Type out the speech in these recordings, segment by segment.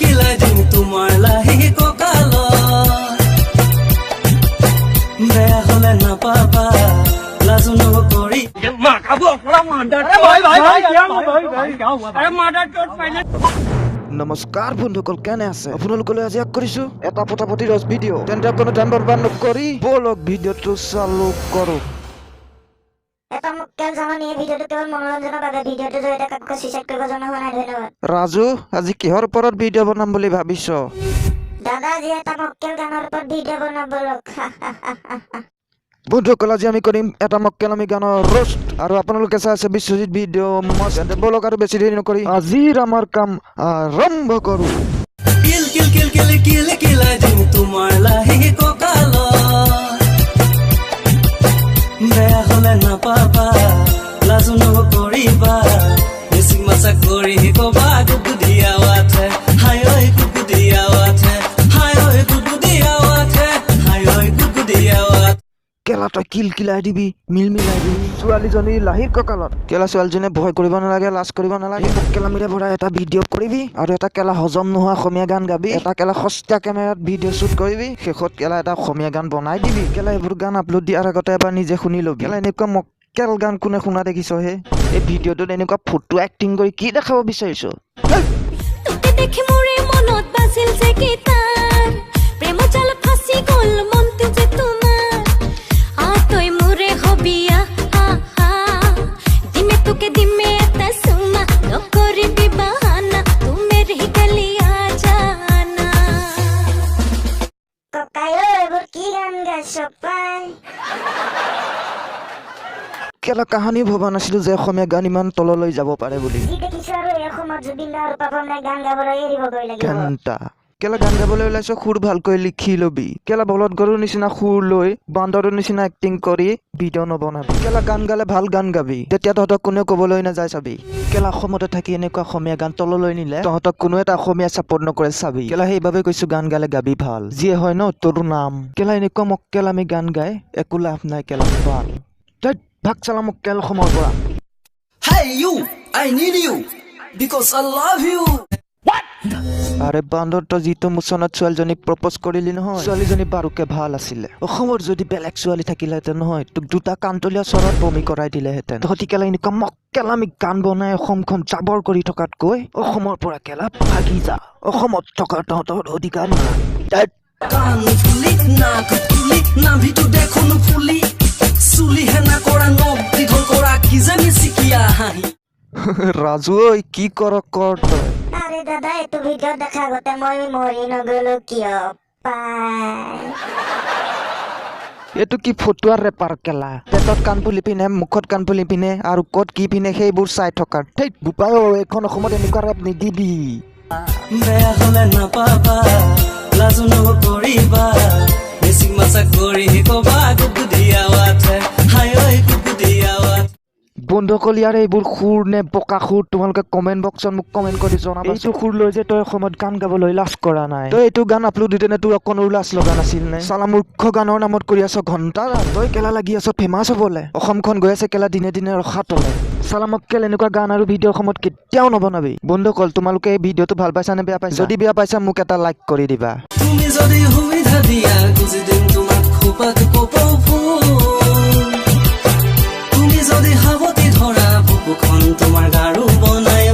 kilai din tumar lahi kokalo beya hole na papa lazu no kori ma kabu pura mandar bhai mandar tot paile নমস্কাৰ বন্ধুসকল কেনে আছে আপোনালোকলৈ আজি কৰিছো এটা পটাপটি ৰস ভিডিঅ তেন্তে কোনো টাইম বৰবাদ নকৰি বলক ভিডিঅটো চালু কৰো এটা মক্কেল জানি ভিডিঅটো কেৱল মনোৰঞ্জনৰ বাবে ভিডিঅটো জৰিয়তে কাকো চিচাক কৰিব জনা হোৱা নাই ধন্যবাদ ৰাজু আজি কিহৰ ওপৰত ভিডিঅ বনাম বুলি ভাবিছ দাদা আজি এটা মক্কেল গানৰ ওপৰত ভিডিঅ বনাব লক বন্ধুসকল আজি আমি কৰিম এটা মক্কেলামি গানৰ ৰোষ্ট আৰু আপোনালোকে চাই আছে বিশ্বজিৎ ভিডিঅ' মষ্ট তেন্তে বলক আৰু বেছি দেৰি নকৰি আজিৰ আমাৰ কাম আৰম্ভ কৰো kilai din tumar lahi kokalo beya hole na papa lazu no koriba besi masa kori koba gugudiya wathe hay oi gugudiya wathe hay oi gugudiya wathe hay oi gugudiya wathe কেলা তই কিলাই দিবি মিলাই দিবি ছোৱালীজনী লাহিৰ কঁকালত কেলা ছোৱালীজনীয়ে ভয় কৰিব নালাগে লাজ কৰিব নালাগে কেলামিৰে ভৰা এটা ভিডিঅ' কৰিবি আৰু এটা কেলা হজম নোহোৱা অসমীয়া গান গাবি এটা কেলা সস্তীয়া কেমেৰাত ভিডিঅ' শ্বুট কৰিবি শেষত কেলা এটা অসমীয়া গান বনাই দিবি কেলা এইবোৰ গান আপলোড দিয়াৰ আগতে এবাৰ নিজে শুনি ল'বি কেলা এনেকুৱা মক্কেল গান কোনে শুনা দেখিছ হে এই ভিডিঅ'টোত এনেকুৱা ফটো এক্টিং কৰি কি দেখাব বিচাৰিছ তোকে দেখি মোৰে মনত বাজিল যে গীতাৰ প্ৰেম জাল ফাঁচি গ'ল মনটো যে তোমাৰ তই মোৰে হবিয়া দিমে তোকে দিমে এটা সুমা নকৰিবি বাহানা তু মেৰি গলিয়া জানা ককাইও এইবোৰ কি গান গাইছ পাই কেলা কাহানি ভবা নাছিলো যে অসমীয়া গান ইমান তললৈ যাব পাৰে বুলি কি দেখিছ আৰু এই সময়ত জুবিন দাৰ পাপনে গান গাবলৈ এৰিবগৈ লাগিব ঘণ্টা কেলা গান গাবলৈ ওলাইছ সুৰ ভালকৈ লিখি লবি কেলা বলত গৰুৰ নিচিনা সুৰ লৈ বান্দৰৰ নিচিনা এক্টিং কৰি ভিডিঅ' নবনাবি কেলা গান গালে ভাল গান গাবি তেতিয়া তহঁতক কোনেও ক'বলৈ নাযায় চাবি কেলা অসমতে থাকি এনেকুৱা অসমীয়া গান তললৈ নিলে তহঁতক কোনো এটা অসমীয়া ছাপোৰ্ট নকৰে চাবি কেলা সেইবাবে কৈছো গান গালে গাবি ভাল যিয়ে হয় ন তোৰ নাম কেলা এনেকুৱা মক্কেল আমি গান গাই একো লাভ নাই কেলা ভাল ভাগ চালা মক্কেল অসমৰ পৰা hey you I need you because I love you আৰে বান্দৰ তই যিটো মুচনত ছোৱালীজনীক প্ৰপ'জ কৰিলি নহয় ছোৱালীজনী বাৰুকে ভাল আছিলে অসমৰ যদি বেলেগ ছোৱালী থাকিলেহেঁতেন নহয় তোক দুটা কাণতলীয়া চৰত বমি কৰাই দিলেহেঁতেন তহঁতি কেলা এনেকুৱা মক্কেলামি গান বনাই অসমখন জাবৰ কৰি থকাতকৈ অসমৰ পৰা কেলা ভাগি যা অসমত থকা তহঁতৰ অধিকাৰ নাই কান ফুলি নাক ফুলি নাভিটো দেখোন ফুলি চুলি হেনা কৰা নখ দীঘল কৰা কি জানি শিকিয়া হাঁহি ৰাজু ঐ কি কৰ তই আৰে দাদা এইটো ভিডিঅ' দেখা আগতে মই মৰি নগলো কিয় পাই এইটো কি ফটুৱাৰ ৰেপাৰ কেলা পেটত কাণফুলি পিনে মুখত কাণফুলি পিনে আৰু ক'ত কি পিনে সেইবোৰ চাই থকাৰ সেই বোপাই এইখন অসমত এনেকুৱা ৰেপ নিদিবি বেয়া হলে নাপাবা লাজু নকৰিবা বেছি মাছা কৰি কবা গুগুদিয়া wathe হাই ঐ গুগুদিয়া wathe বন্ধুসকল ইয়াৰ এইবোৰ সুৰ নে বোকা সুৰ তোমালোকে কমেণ্ট বক্সত মোক কমেণ্ট কৰি জনাবা এইটো সুৰ লৈ যে তই অসমত গান গাবলৈ লাজ কৰা নাই তই এইটো গান আপলোড দিতেনে তোৰ অকণো লাজ লগা নাছিল নে চালা মূৰ্খ গানৰ নামত কৰি আছ ঘণ্টা তই কেলা লাগি আছ ফেমাছ হ'বলে অসমখন গৈ আছে কেলা দিনে দিনে ৰখাতলে চালা মক্কেল এনেকুৱা গান আৰু ভিডিঅ' অসমত কেতিয়াও নবনাবি বন্ধুসকল তোমালোকে এই ভিডিঅ'টো ভাল পাইছা নে বেয়া পাইছা যদি বেয়া পাইছা মোক এটা লাইক কৰি দিবা তুমি যদি সুবিধা দিয়া গুজি দিম তোমাক খোপাত কপৌ ফুল তুমি যদি হাবতি ধৰা বুকুখন তোমাৰ গাৰু বনাই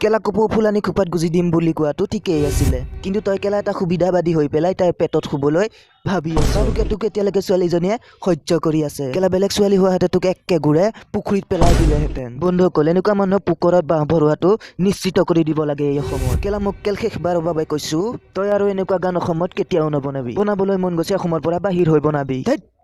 কেলা কপৌ ফুল আনি খোপাত গুজি দিম বুলি কোৱাটো ঠিকেই আছিলে কিন্তু তই কেলা এটা সুবিধাবাদী হৈ পেলাই তাইৰ পেটত শুবলৈ ভাবি আছ তোক এতিয়ালৈকে ছোৱালীজনীয়ে সহ্য কৰি আছে কেলা বেলেগ ছোৱালী হোৱাহেঁতে তোক একে ঘূৰে পুখুৰীত পেলাই দিলেহেঁতেন বন্ধুসকল এনেকুৱা মানুহক পুকুৰত বাঁহ ভৰোৱাটো নিশ্চিত কৰি দিব লাগে এই অসমত কেলা মক্কেল শেষবাৰৰ বাবে কৈছো তই আৰু এনেকুৱা গান অসমত কেতিয়াও নবনাবি বনাবলৈ মন গৈছে অসমৰ পৰা বাহিৰ হৈ বনাবি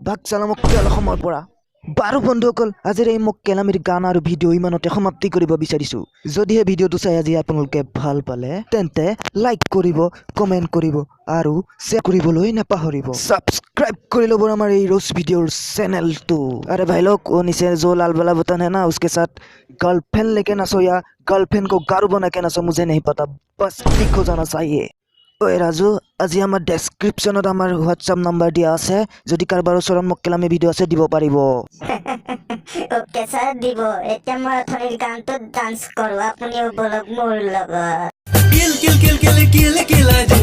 ভাগ চালা মক্কেল অসমৰ পৰা বাৰু বন্ধুসকল আজিৰ এই মক্কেলামিৰ গান আৰু ভিডিঅ' ইমানতে সমাপ্তি কৰিব বিচাৰিছো যদিহে ভিডিঅ'টো চাই আজি আপোনালোকে ভাল পালে তেন্তে লাইক কৰিব কমেণ্ট কৰিব আৰু শ্বেয়াৰ কৰিবলৈ নাপাহৰিব সাবস্ক্রাইব कर लो हमारे रोज वीडियो चैनल तो। अरे भाई लोग वो नीचे जो लाल वाला बटन है ना उसके साथ गर्लफ्रेंड लेके ना सो या गर्लफ्रेंड को गारू बना के ना सो मुझे नहीं पता, बस क्लिक हो जाना चाहिए। ओए राजू আজি আমার ডেসক্রিপশনত আমার হোয়াটসঅ্যাপ নাম্বার দিয়া আছে, যদি কারবার ওচৰত মক্কেলামি ভিডিও আছে দিব পাৰিব। ওকে স্যাৰ দিব। এটা মই অথনিৰ গানটো ডান্স কৰো, আপুনিও বলক মোৰ লগত। কিল কিল কিল কিল কিল কিলাই দিম